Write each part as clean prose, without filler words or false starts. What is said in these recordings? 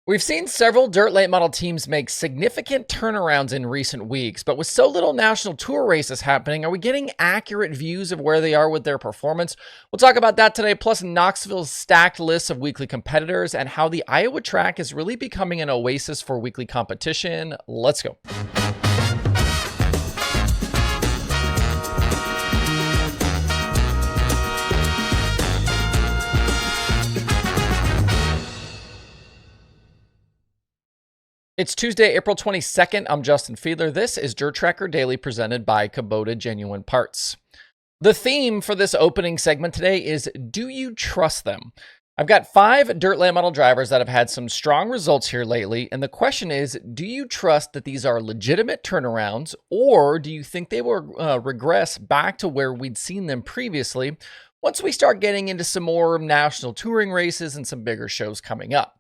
We've seen several dirt late model teams make significant turnarounds in recent weeks, but with so little national tour races happening, are we getting accurate views of where they are with their performance? We'll talk about that today, plus Knoxville's stacked list of weekly competitors and how the Iowa track is really becoming an oasis for weekly competition. Let's go. It's Tuesday, April 22nd. I'm Justin Fiedler. This is DIRTRACKR Daily presented by Kubota Genuine Parts. The theme for this opening segment today is, do you trust them? I've got 5 dirt late model drivers that have had some strong results here lately, and the question is, do you trust that these are legitimate turnarounds, or do you think they will regress back to where we'd seen them previously once we start getting into some more national touring races and some bigger shows coming up?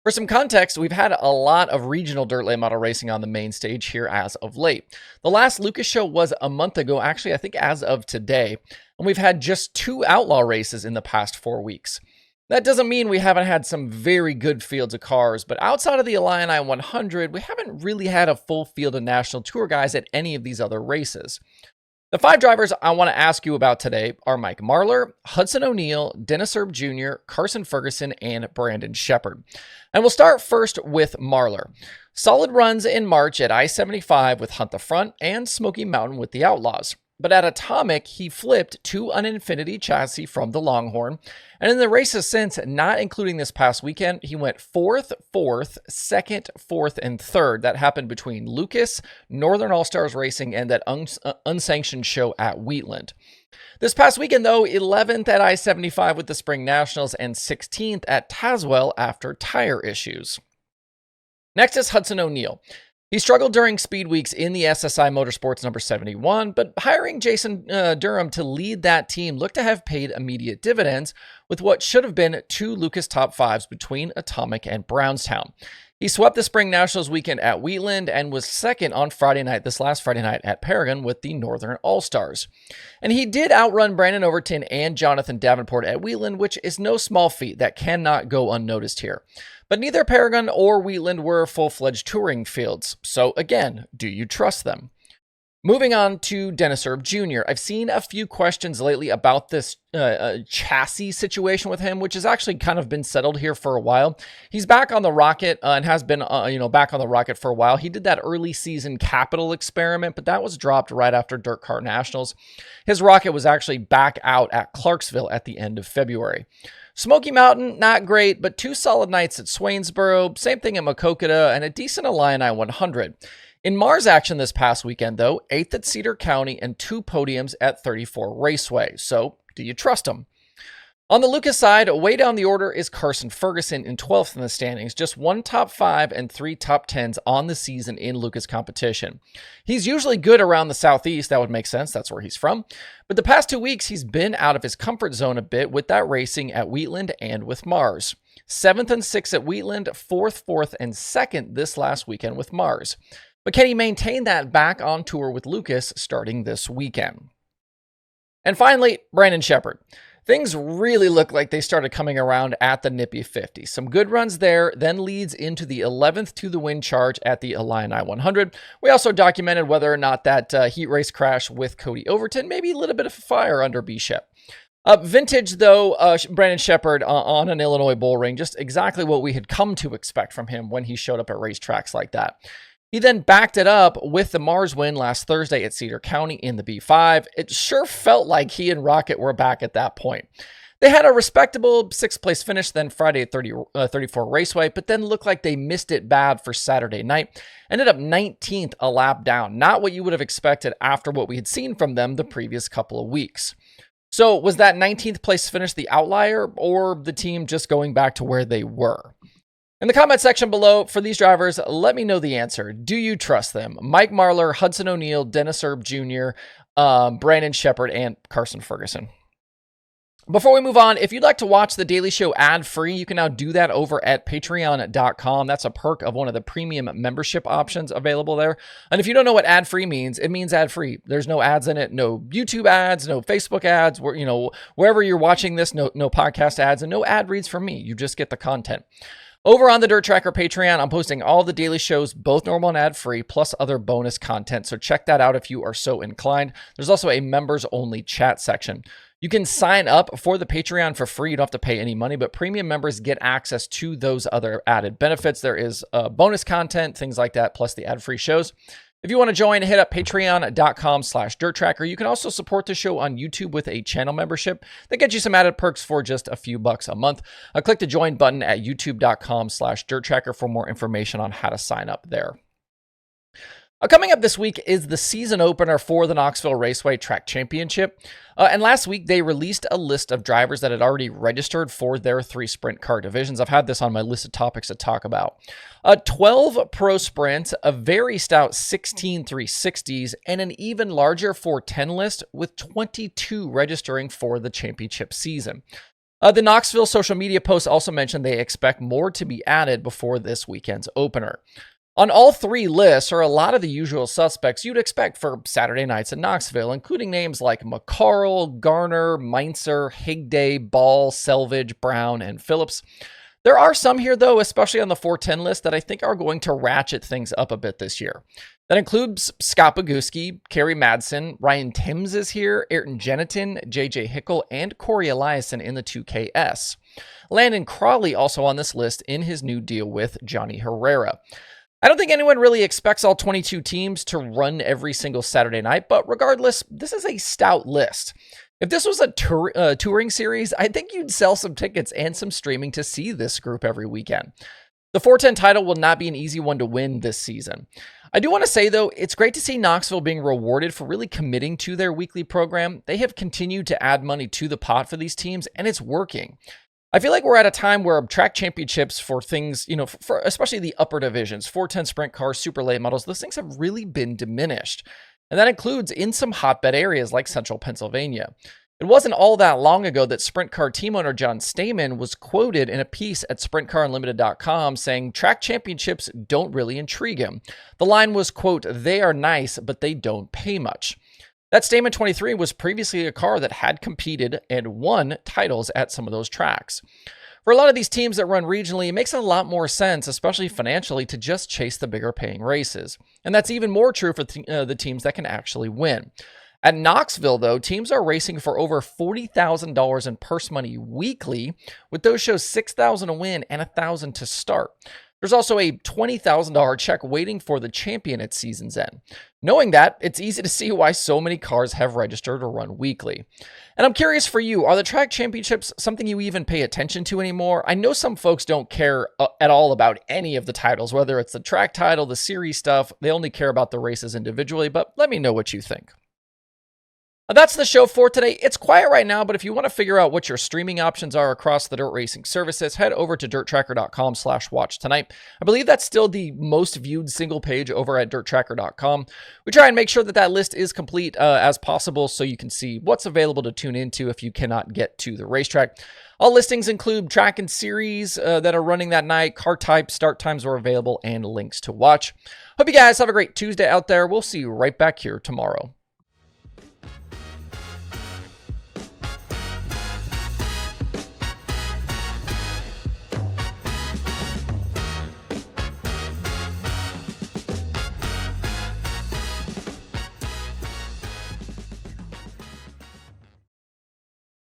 For some context, we've had a lot of regional dirt late model racing on the main stage here as of late. The last Lucas show was a month ago, actually, I think as of today, and we've had just 2 outlaw races in the past 4 weeks. That doesn't mean we haven't had some very good fields of cars, but outside of the Illini 100, we haven't really had a full field of national tour guys at any of these other races. The 5 drivers I want to ask you about today are Mike Marlar, Hudson O'Neal, Erb Jr, Carson Ferguson, and Brandon Sheppard. And we'll start first with Marlar. Solid runs in March at I-75 with Hunt the Front and Smoky Mountain with the Outlaws. But at Atomic, he flipped to an Infinity chassis from the Longhorn. And in the races since, not including this past weekend, he went 4th, 2nd, 4th, and 3rd. That happened between Lucas, Northern All-Stars Racing, and that unsanctioned show at Wheatland. This past weekend, though, 11th at I-75 with the Spring Nationals and 16th at Tazewell after tire issues. Next is Hudson O'Neal. He struggled during speed weeks in the SSI Motorsports number 71, but hiring Jason Durham to lead that team looked to have paid immediate dividends with what should have been 2 Lucas top 5s between Atomic and Brownstown. He swept the Spring Nationals weekend at Wheatland and was second on this last Friday night at Paragon with the Northern All-Stars. And he did outrun Brandon Overton and Jonathan Davenport at Wheatland, which is no small feat that cannot go unnoticed here. But neither Paragon or Wheatland were full-fledged touring fields. So again, do you trust them? Moving on to Erb Jr. I've seen a few questions lately about this chassis situation with him, which has actually kind of been settled here for a while. He's back on the Rocket and has been back on the Rocket for a while. He did that early season capital experiment, but that was dropped right after Dirt Car Nationals. His Rocket was actually back out at Clarksville at the end of February. Smoky Mountain, not great, but 2 solid nights at Swainsboro, same thing at Maquoketa, and a decent Illini 100. In Mars action this past weekend, though, 8th at Cedar County and 2 podiums at 34 Raceway. So, do you trust him? On the Lucas side, way down the order is Carson Ferguson in 12th in the standings, just 1 top 5 and 3 top 10s on the season in Lucas competition. He's usually good around the Southeast, that would make sense, that's where he's from. But the past 2 weeks, he's been out of his comfort zone a bit with that racing at Wheatland and with Mars. 7th and 6th at Wheatland, 4th, and 2nd this last weekend with Mars. But can he maintain that back on tour with Lucas starting this weekend? And finally, Brandon Sheppard. Things really look like they started coming around at the Nippy 50. Some good runs there, then leads into the 11th to the win charge at the Illini 100. We also documented whether or not that heat race crash with Cody Overton, maybe a little bit of a fire under B-Shep. Vintage, though, Brandon Sheppard on an Illinois bull ring, just exactly what we had come to expect from him when he showed up at racetracks like that. He then backed it up with the Mars win last Thursday at Cedar County in the B5. It sure felt like he and Rocket were back at that point. They had a respectable 6th place finish then Friday at 34 Raceway, but then looked like they missed it bad for Saturday night. Ended up 19th a lap down. Not what you would have expected after what we had seen from them the previous couple of weeks. So was that 19th place finish the outlier, or the team just going back to where they were? In the comment section below, for these drivers, let me know the answer. Do you trust them? Mike Marlar, Hudson O'Neal, Erb Jr., Brandon Sheppard, and Carson Ferguson. Before we move on, if you'd like to watch The Daily Show ad-free, you can now do that over at patreon.com. That's a perk of one of the premium membership options available there. And if you don't know what ad-free means, it means ad-free. There's no ads in it, no YouTube ads, no Facebook ads, wherever you're watching this, no podcast ads, and no ad reads from me. You just get the content. Over on the Dirt Tracker Patreon, I'm posting all the daily shows, both normal and ad-free, plus other bonus content, so check that out if you are so inclined. There's also a members-only chat section. You can sign up for the Patreon for free. You don't have to pay any money, but premium members get access to those other added benefits. There is bonus content, things like that, plus the ad-free shows. If you want to join, hit up patreon.com/DIRTRACKR. You can also support the show on YouTube with a channel membership that gets you some added perks for just a few bucks a month. Click the join button at youtube.com/DIRTRACKR for more information on how to sign up there. Coming up this week is the season opener for the Knoxville Raceway Track Championship. And last week, they released a list of drivers that had already registered for their 3 sprint car divisions. I've had this on my list of topics to talk about. 12 pro sprints, a very stout 16 360s, and an even larger 410 list with 22 registering for the championship season. The Knoxville social media posts also mentioned they expect more to be added before this weekend's opener. On all 3 lists are a lot of the usual suspects you'd expect for Saturday nights in Knoxville, including names like McCarl, Garner, Meinzer, Higday, Ball, Selvage, Brown, and Phillips. There are some here, though, especially on the 410 list, that I think are going to ratchet things up a bit this year. That includes Scott Boguski, Kerry Madsen, Ryan Timms is here, Ayrton Jenitin, JJ Hickel, and Corey Eliason in the 2KS. Landon Crawley also on this list in his new deal with Johnny Herrera. I don't think anyone really expects all 22 teams to run every single Saturday night, but regardless, this is a stout list. If this was a touring series, I think you'd sell some tickets and some streaming to see this group every weekend. The 410 title will not be an easy one to win this season. I do want to say, though, it's great to see Knoxville being rewarded for really committing to their weekly program. They have continued to add money to the pot for these teams, and it's working. I feel like we're at a time where track championships for things, for especially the upper divisions, 410 sprint cars, super late models, those things have really been diminished. And that includes in some hotbed areas like central Pennsylvania. It wasn't all that long ago that sprint car team owner John Stamen was quoted in a piece at sprintcarunlimited.com saying track championships don't really intrigue him. The line was, quote, "They are nice, but they don't pay much." That Stamen 23 was previously a car that had competed and won titles at some of those tracks. For a lot of these teams that run regionally, it makes a lot more sense, especially financially, to just chase the bigger paying races. And that's even more true for the teams that can actually win. At Knoxville, though, teams are racing for over $40,000 in purse money weekly, with those shows $6,000 to win and $1,000 to start. There's also a $20,000 check waiting for the champion at season's end. Knowing that, it's easy to see why so many cars have registered or run weekly. And I'm curious for you, are the track championships something you even pay attention to anymore? I know some folks don't care at all about any of the titles, whether it's the track title, the series stuff, they only care about the races individually, but let me know what you think. That's the show for today. It's quiet right now, but if you want to figure out what your streaming options are across the dirt racing services, head over to DIRTRACKR.com/watch tonight. I believe that's still the most viewed single page over at DIRTRACKR.com. We try and make sure that that list is complete as possible so you can see what's available to tune into if you cannot get to the racetrack. All listings include track and series that are running that night, car type, start times are available, and links to watch. Hope you guys have a great Tuesday out there. We'll see you right back here tomorrow.